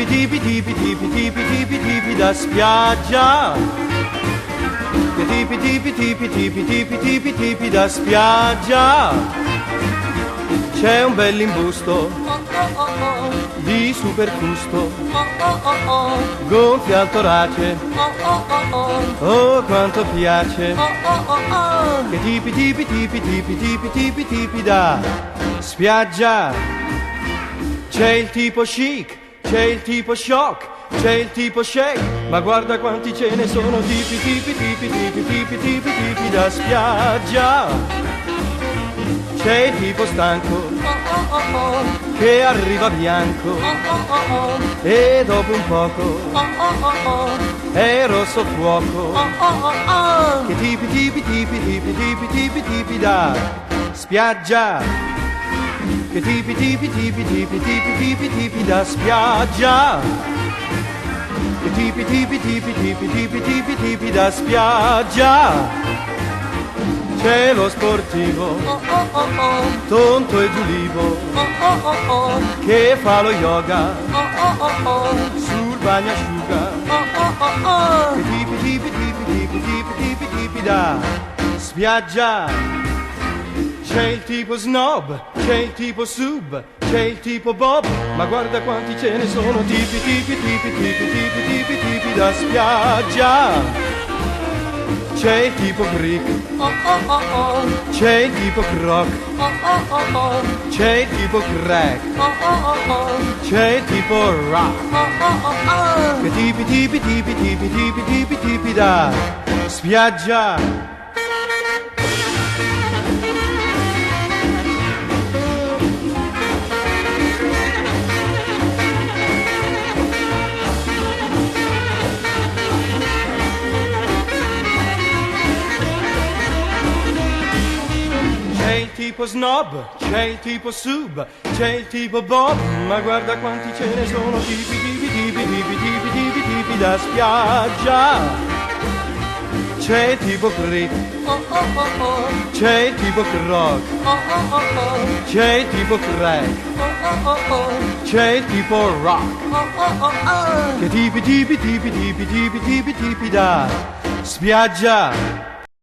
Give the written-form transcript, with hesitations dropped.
tipi tipi tipi tipi tipi tipi tipi da spiaggia. Che tipi tipi tipi tipi tipi tipi tipi da spiaggia. C'è un bell'imbusto di supercusto, gonfia al torace, oh quanto piace. Che tipi tipi tipi tipi tipi tipi tipi da spiaggia. C'è il tipo chic, c'è il tipo shock, c'è il tipo shake, ma guarda quanti ce ne sono tipi tipi tipi tipi tipi tipi tipi da spiaggia. C'è il tipo stanco che arriva bianco e dopo un poco è rosso fuoco. Che tipi tipi tipi tipi tipi tipi tipi da spiaggia. Che tipi tipi tipi tipi tipi tipi tipi da spiaggia. Che tipi tipi tipi tipi tipi tipi tipi da spiaggia. C'è lo sportivo, tonto e giulivo, che fa lo yoga sul bagnasciuga. Che tipi tipi tipi tipi tipi tipi tipi da spiaggia. C'è il tipo snob, c'è il tipo sub, c'è il tipo bob, ma guarda quanti ce ne sono tipi tipi tipi tipi tipi tipi tipi da spiaggia. C'è il tipo Greek, c'è il tipo croc, c'è il tipo crack, c'è il tipo rock. Che tipi tipi tipi tipi tipi tipi tipi da spiaggia. C'è il tipo snob, c'è il tipo sub, c'è il tipo bob, ma guarda quanti ce ne sono tipi tipi tipi tipi tipi tipi tipi da spiaggia. C'è il tipo creep, c'è il tipo croc, c'è il tipo crack, c'è il tipo rock. Che tipi tipi tipi tipi tipi tipi tipi da spiaggia.